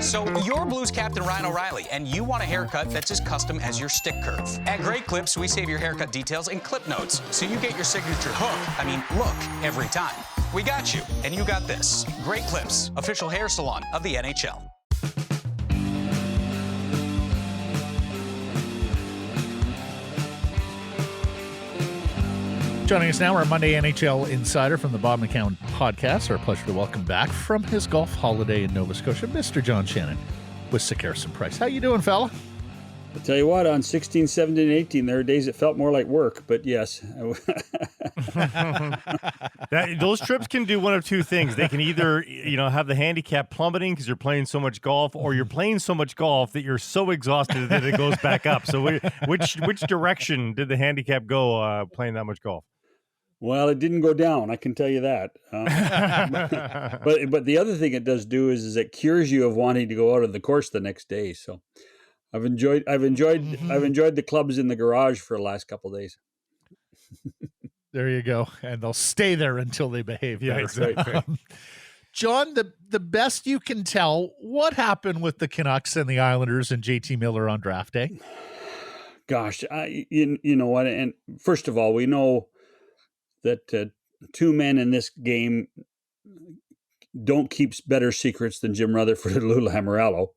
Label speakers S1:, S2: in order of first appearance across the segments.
S1: So you're Blues captain Ryan O'Reilly, and you want a haircut that's as custom as your stick curve. At Great Clips, we save your haircut details in clip notes, so you get your signature look every time. We got you, and you got this. Great Clips, official hair salon of the NHL.
S2: Joining us now, our Monday NHL insider from the Bob McCown podcast. Our pleasure to welcome back from his golf holiday in Nova Scotia, Mr. John Shannon with Sekeres and Price. How you doing, fella?
S3: I'll tell you what, on 16, 17, 18, there are days it felt more like work, but yes.
S4: Those trips can do one of two things. They can either, have the handicap plummeting because you're playing so much golf, or you're playing so much golf that you're so exhausted that it goes back up. So which direction did the handicap go playing that much golf?
S3: Well, it didn't go down, I can tell you that. But the other thing it does do is it cures you of wanting to go out on the course the next day. So I've enjoyed the clubs in the garage for the last couple of days.
S2: There you go, and they'll stay there until they behave.
S4: Yeah, exactly.
S2: John, the best you can tell, what happened with the Canucks and the Islanders and JT Miller on draft day?
S3: Gosh, you know what? And first of all, we know that two men in this game don't keep better secrets than Jim Rutherford and Lou Lamoriello.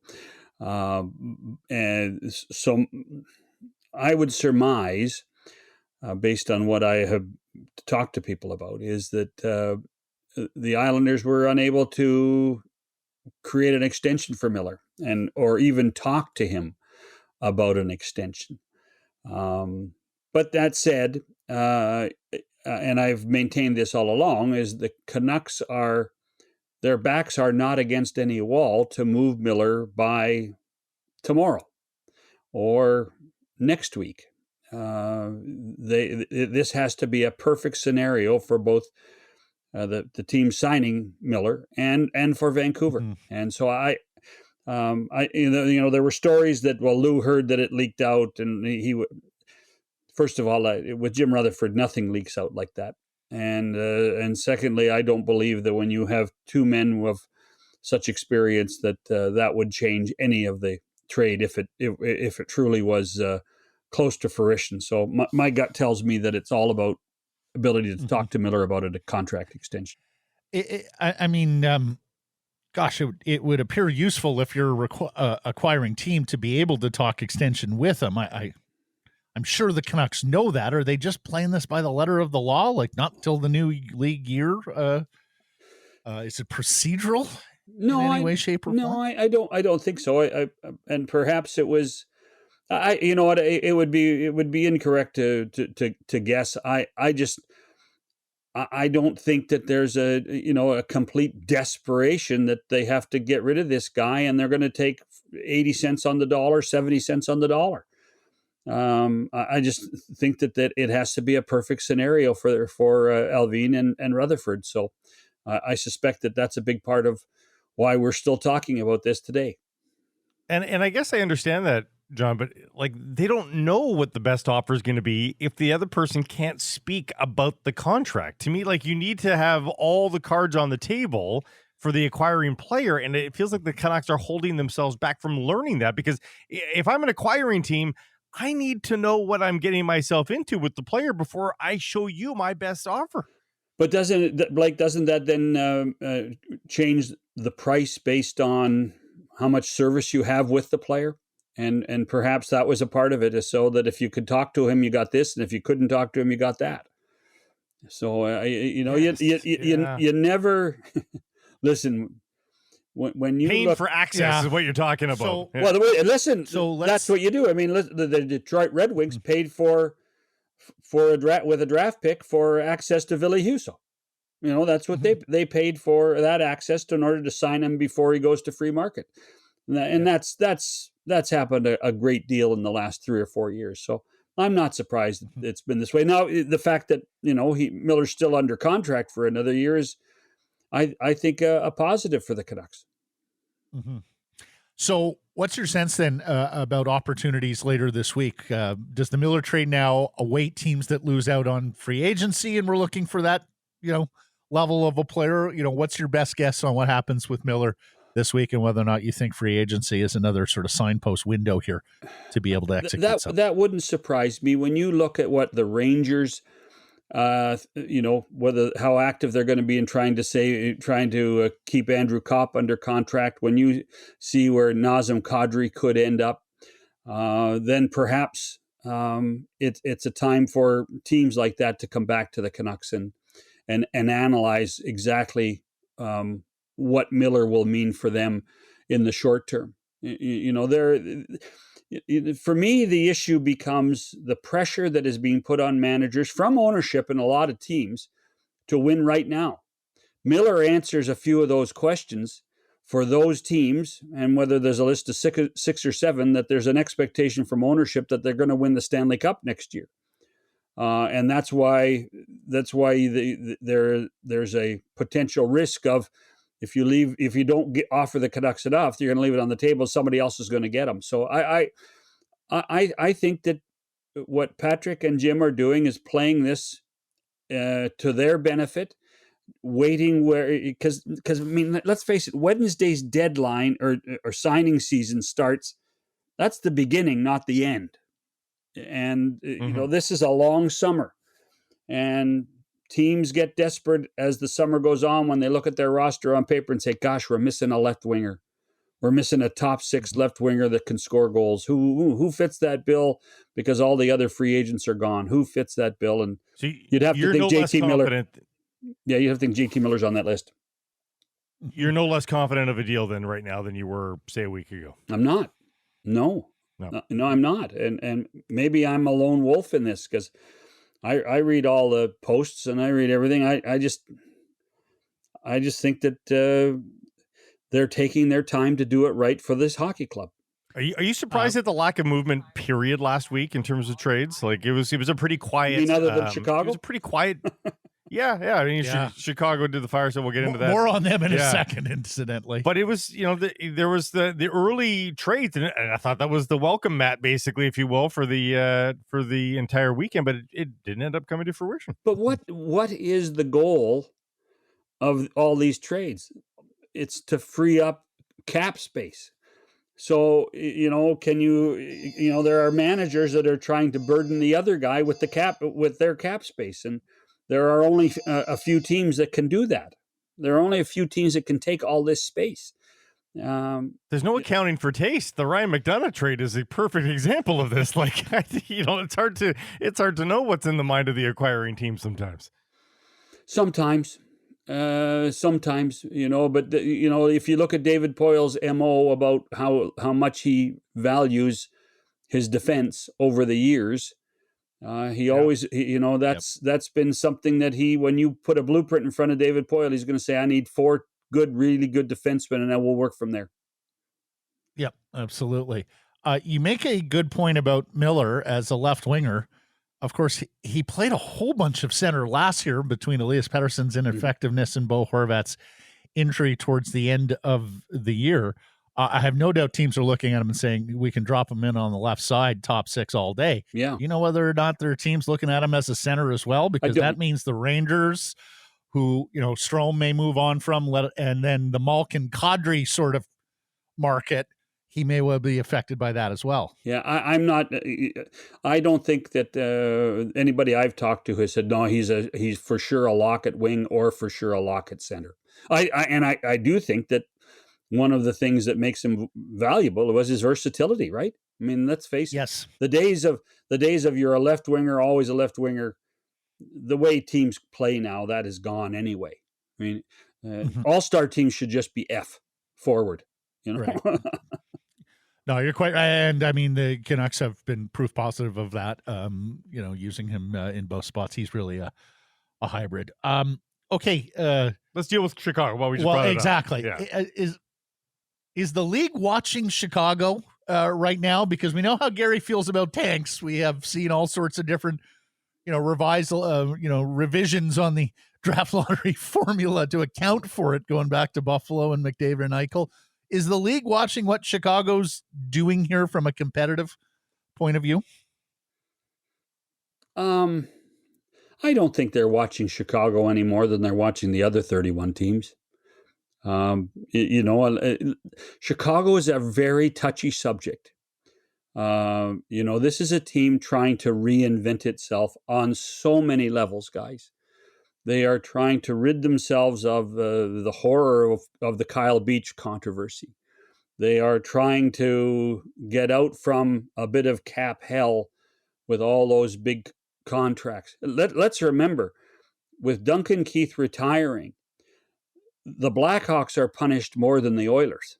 S3: And so I would surmise, based on what I have talked to people about, is that the Islanders were unable to create an extension for Miller or even talk to him about an extension. But that said, and I've maintained this all along, is the Canucks their backs are not against any wall to move Miller by tomorrow or next week. This has to be a perfect scenario for both the team signing Miller and for Vancouver. Mm-hmm. And so there were stories that, Lou heard that it leaked out, and he first of all, with Jim Rutherford, nothing leaks out like that. And secondly, I don't believe that when you have two men with such experience that that would change any of the trade if it truly was close to fruition. So my gut tells me that it's all about ability to talk to Miller about a contract extension.
S2: It would appear useful if you're acquiring team to be able to talk extension with him. I'm sure the Canucks know that. Are they just playing this by the letter of the law? Like not till the new league year? Is it procedural?
S3: No,
S2: in any way, shape, or form?
S3: No, I don't think so. And perhaps it was. You know what? It would be incorrect to guess. I don't think that there's a complete desperation that they have to get rid of this guy and they're going to take 80 cents on the dollar, 70 cents on the dollar. I just think that it has to be a perfect scenario for Alvin and Rutherford. So I suspect that that's a big part of why we're still talking about this today.
S4: And I guess I understand that, John, but they don't know what the best offer is going to be if the other person can't speak about the contract. To me, you need to have all the cards on the table for the acquiring player. And it feels like the Canucks are holding themselves back from learning that, because if I'm an acquiring team, I need to know what I'm getting myself into with the player before I show you my best offer.
S3: But doesn't that then change the price based on how much service you have with the player? And perhaps that was a part of it, is so that if you could talk to him, you got this, and if you couldn't talk to him, you got that. So you never listen. When you
S4: paying for access is what you're talking about.
S3: So, that's what you do. I mean, the Detroit Red Wings paid with a draft pick for access to Ville Husso. That's what they paid for, that access in order to sign him before he goes to free market. And that's happened a great deal in the last 3 or 4 years. So I'm not surprised it's been this way. Now, the fact that Miller's still under contract for another year is, I think, a positive for the Canucks.
S2: Mm-hmm. So what's your sense then about opportunities later this week? Does the Miller trade now await teams that lose out on free agency and we're looking for that, level of a player? What's your best guess on what happens with Miller this week, and whether or not you think free agency is another sort of signpost window here to be able to execute something.
S3: That wouldn't surprise me when you look at what the Rangers, whether how active they're going to be in trying to keep Andrew Kopp under contract. When you see where Nazem Kadri could end up, then perhaps it's a time for teams like that to come back to the Canucks and analyze exactly what Miller will mean for them in the short term. For me, the issue becomes the pressure that is being put on managers from ownership in a lot of teams to win right now. Miller answers a few of those questions for those teams, and whether there's a list of six or seven, that there's an expectation from ownership that they're going to win the Stanley Cup next year. And that's why there's a potential risk of, if you don't offer the Canucks enough, you're going to leave it on the table. Somebody else is going to get them. So I think that what Patrick and Jim are doing is playing this to their benefit, waiting because I mean, let's face it, Wednesday's deadline or signing season starts. That's the beginning, not the end. And this is a long summer, and teams get desperate as the summer goes on when they look at their roster on paper and say, gosh, we're missing a left winger. We're missing a top six left winger that can score goals. Who fits that bill? Because all the other free agents are gone. Who fits that bill? And
S4: so
S3: you'd have to think JT Miller. Yeah, you have to think JT Miller's on that list.
S4: You're no less confident of a deal right now than you were, say, a week ago.
S3: I'm not. No, I'm not. And maybe I'm a lone wolf in this, because I read all the posts and I read everything. I just think that they're taking their time to do it right for this hockey club.
S4: Are you surprised at the lack of movement period last week in terms of trades? Like it was a pretty quiet.
S3: You mean other than Chicago?
S4: It was a pretty quiet. Yeah. I mean, Chicago did the fire, so we'll get into that.
S2: More on them in a second, incidentally.
S4: But it was, there was the early trades, and I thought that was the welcome mat, basically, if you will, for the entire weekend. But it didn't end up coming to fruition.
S3: But what is the goal of all these trades? It's to free up cap space. So, can you, there are managers that are trying to burden the other guy with their cap space. And there are only a few teams that can do that. There are only a few teams that can take all this space.
S4: There's no accounting for taste. The Ryan McDonough trade is a perfect example of this. Like, it's hard to know what's in the mind of the acquiring team sometimes.
S3: Sometimes, but if you look at David Poyle's MO about how much he values his defense over the years, that's been something that when you put a blueprint in front of David Poyle, he's going to say, I need 4 really good defensemen, and then we'll work from there.
S2: Yep, absolutely. You make a good point about Miller as a left winger. Of course, he played a whole bunch of center last year between Elias Pettersson's ineffectiveness and Bo Horvat's injury towards the end of the year. I have no doubt teams are looking at him and saying, we can drop him in on the left side, top 6 all day.
S3: Yeah.
S2: You know whether or not there are teams looking at him as a center as well? Because that means the Rangers, who, Strome may move on from, and then the Malkin Kadri sort of market, he may well be affected by that as well.
S3: Yeah, I'm not. I don't think that anybody I've talked to has said, no, he's for sure a lock at wing or for sure a lock at center. I do think that one of the things that makes him valuable was his versatility, right? I mean, let's face it.
S2: Yes.
S3: The days of you're a left winger, always a left winger, the way teams play now, that is gone anyway. I mean, all-star teams should just be F forward,
S2: Right. No, you're quite right. And I mean, the Canucks have been proof positive of that. Using him in both spots. He's really a hybrid. Okay.
S4: Let's deal with Chicago while we just brought it
S2: exactly.
S4: up. Yeah.
S2: Is the league watching Chicago right now? Because we know how Gary feels about tanks. We have seen all sorts of different, revisions on the draft lottery formula to account for it, going back to Buffalo and McDavid and Eichel. Is the league watching what Chicago's doing here from a competitive point of view?
S3: I don't think they're watching Chicago any more than they're watching the other 31 teams. Chicago is a very touchy subject. This is a team trying to reinvent itself on so many levels, guys. They are trying to rid themselves of the horror of the Kyle Beach controversy. They are trying to get out from a bit of cap hell with all those big contracts. Let's remember, with Duncan Keith retiring, the Blackhawks are punished more than the Oilers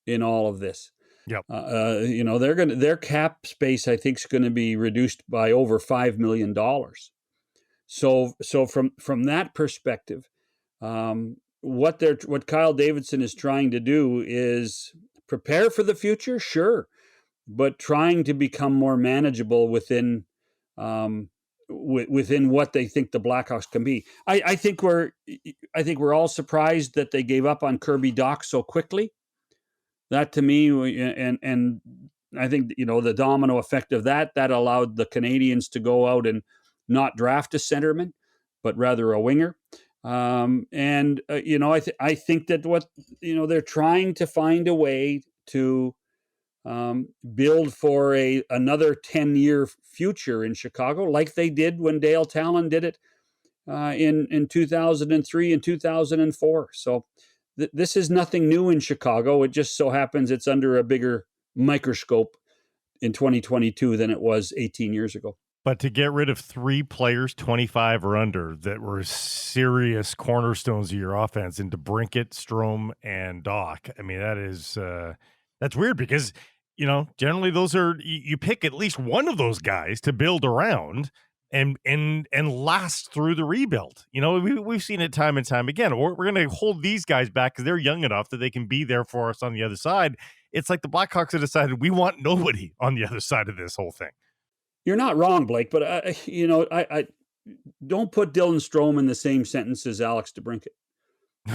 S3: in all of this.
S4: Yep.
S3: Their cap space, I think, is going to be reduced by over $5 million. So from that perspective, what Kyle Davidson is trying to do is prepare for the future, sure, but trying to become more manageable within what they think the Blackhawks can be. I think we're all surprised that they gave up on Kirby Dach so quickly. That to me, and I think the domino effect of that allowed the Canadians to go out and not draft a centerman, but rather a winger. I think that what they're trying to find a way to build for another 10-year future in Chicago, like they did when Dale Talon did it in 2003 and 2004. So this is nothing new in Chicago. It just so happens it's under a bigger microscope in 2022 than it was 18 years ago.
S4: But to get rid of 3 players 25 or under that were serious cornerstones of your offense into Brinkett, Strome, and Dach, I mean, that's weird because, generally those are, you pick at least one of those guys to build around and last through the rebuild. We've seen it time and time again. We're going to hold these guys back because they're young enough that they can be there for us on the other side. It's like the Blackhawks have decided we want nobody on the other side of this whole thing.
S3: You're not wrong, Blake, but I don't put Dylan Strome in the same sentence as Alex DeBrincat.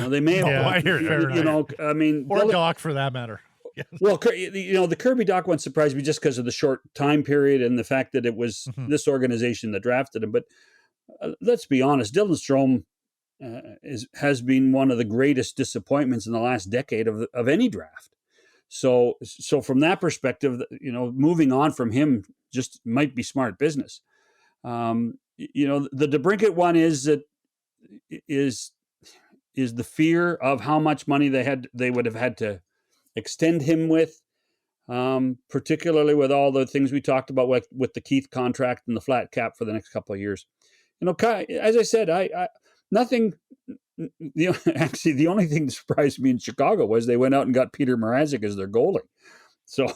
S3: They may have,
S4: I hear it.
S3: I mean,
S2: or Dach for that matter.
S3: Yes. Well, the Kirby Dach one surprised me just because of the short time period and the fact that it was this organization that drafted him. But let's be honest, Dylan Strome has been one of the greatest disappointments in the last decade of any draft. So from that perspective, moving on from him just might be smart business. The DeBrincat one is the fear of how much money they would have had to extend him with, particularly with all the things we talked about with the Keith contract and the flat cap for the next couple of years. As I said, nothing. Actually, the only thing that surprised me in Chicago was they went out and got Peter Mrazek as their goalie. So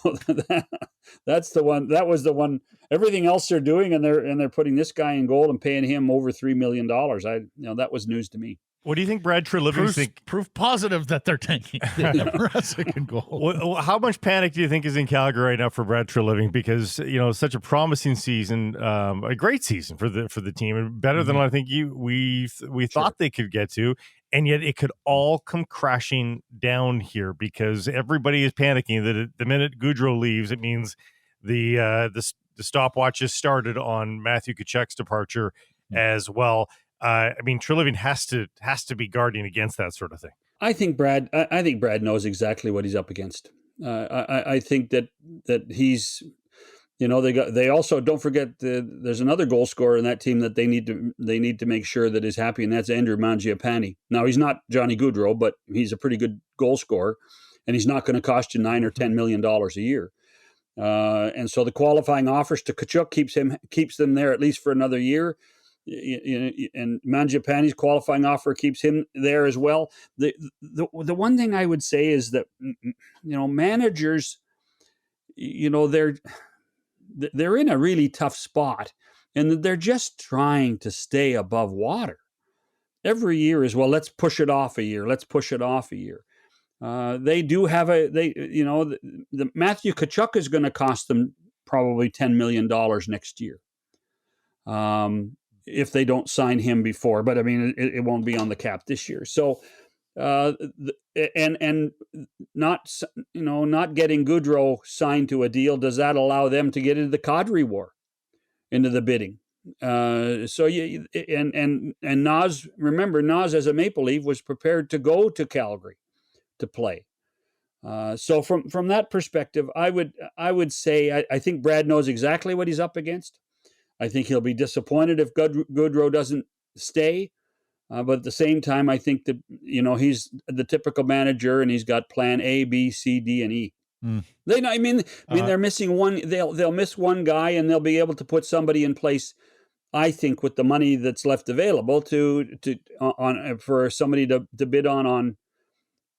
S3: that's the one. That was the one. Everything else they're doing, and they're putting this guy in goal and paying him over $3 million. That was news to me.
S4: What do you think Brad Treliving think?
S2: Proof positive that they're tanking Mrazek and goal.
S4: How much panic do you think is in Calgary right now for Brad Treliving? Because such a promising season, a great season for the team, and better than I think we thought they could get to, and yet it could all come crashing down here because everybody is panicking that the minute Gaudreau leaves, it means the stopwatch has started on Matthew Tkachuk's departure as well. Treliving has to be guarding against that sort of thing.
S3: I think Brad knows exactly what he's up against. I think that he's, they also don't forget there's another goal scorer in that team that they need to make sure that is happy, and that's Andrew Mangiapane. Now he's not Johnny Gaudreau, but he's a pretty good goal scorer, and he's not going to cost you $9 or $10 million a year. And so the qualifying offers to Tkachuk keeps them there at least for another year. And Mangiapane's qualifying offer keeps him there as well. The one thing I would say is that managers, they're in a really tough spot, and they're just trying to stay above water. Every year is, well, let's push it off a year. Let's push it off a year. They do have the Matthew Tkachuk is going to cost them probably $10 million next year. If they don't sign him before, but it won't be on the cap this year. So, and not getting Gaudreau signed to a deal, does that allow them to get into the Kadri war, into the bidding? So and Nas, remember, Nas as a Maple Leaf was prepared to go to Calgary to play. So from that perspective, I would say I think Brad knows exactly what he's up against. I think he'll be disappointed if Goodrow doesn't stay. But at the same time, I think that he's the typical manager, and he's got plan A, B, C, D, and E. They're missing one. They'll miss one guy, and they'll be able to put somebody in place. I think with the money that's left available for somebody to bid on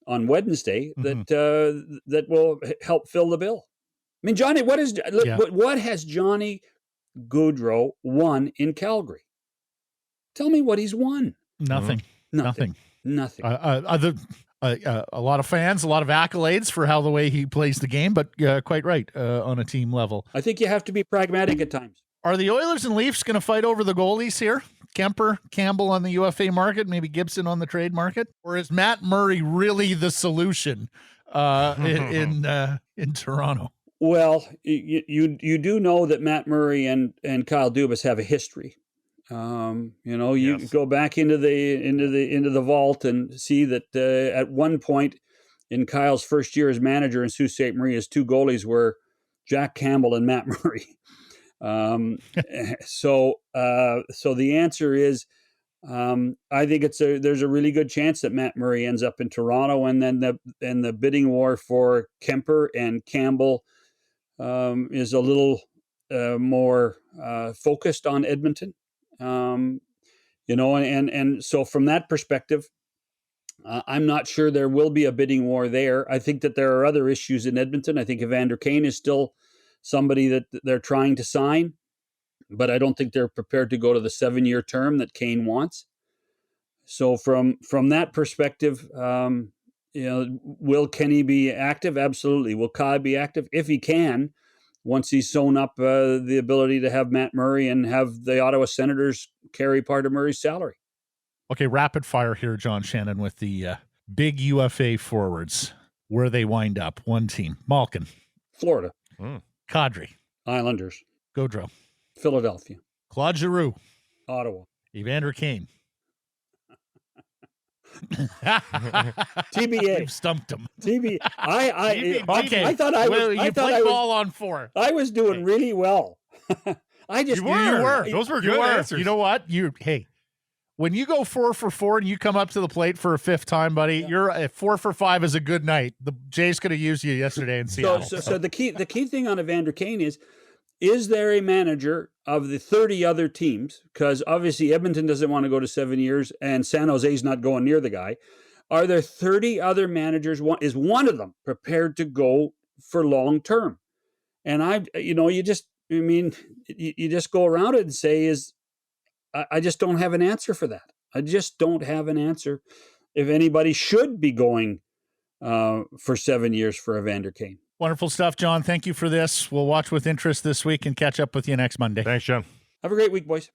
S3: Wednesday, that will help fill the bill. I mean, Johnny, what has Johnny Gaudreau won in Calgary? Tell me what he's won.
S2: Nothing.
S3: Nothing.
S2: A lot of fans, a lot of accolades for how the way he plays the game, but quite right on a team level.
S3: I think you have to be pragmatic at times.
S2: Are the Oilers and Leafs going to fight over the goalies here? Kemper, Campbell on the UFA market, maybe Gibson on the trade market? Or is Matt Murray really the solution in Toronto?
S3: Well, you do know that Matt Murray and Kyle Dubas have a history. You go back into the vault and see that at one point in Kyle's first year as manager in Sault Ste. Marie, his two goalies were Jack Campbell and Matt Murray. So the answer is, I think there's a really good chance that Matt Murray ends up in Toronto, and then the bidding war for Kemper and Campbell is a little more focused on Edmonton. And so from that perspective, I'm not sure there will be a bidding war there. I think that there are other issues in Edmonton. I think Evander Kane is still somebody that they're trying to sign, but I don't think they're prepared to go to the 7-year term that Kane wants. So from that perspective, will Kenny be active? Absolutely. Will Kyle be active? If he can, once he's sewn up the ability to have Matt Murray and have the Ottawa Senators carry part of Murray's salary.
S2: Okay, rapid fire here, John Shannon, with the big UFA forwards. Where they wind up. One team. Malkin.
S3: Florida.
S2: Kadri.
S3: Islanders.
S2: Gaudreau.
S3: Philadelphia.
S2: Claude Giroux.
S3: Ottawa.
S2: Evander Kane.
S3: TBA.
S2: You've stumped him.
S3: TBA.
S2: Okay.
S3: I thought I was.
S2: You played ball on 4.
S3: I was doing really well.
S4: You were. Those were good answers.
S2: You know what? When you go 4 for 4 and you come up to the plate for a 5th time, buddy, you're at 4 for 5 is a good night. The Jays could have used you yesterday in Seattle.
S3: So the key thing on Evander Kane is there a manager of the 30 other teams? Because obviously Edmonton doesn't want to go to 7 years, and San Jose's not going near the guy. Are there 30 other managers? Is one of them prepared to go for long term? And you just go around it and say I just don't have an answer for that. I just don't have an answer if anybody should be going for 7 years for Evander Kane.
S2: Wonderful stuff, John. Thank you for this. We'll watch with interest this week and catch up with you next Monday.
S4: Thanks, John.
S3: Have a great week, boys.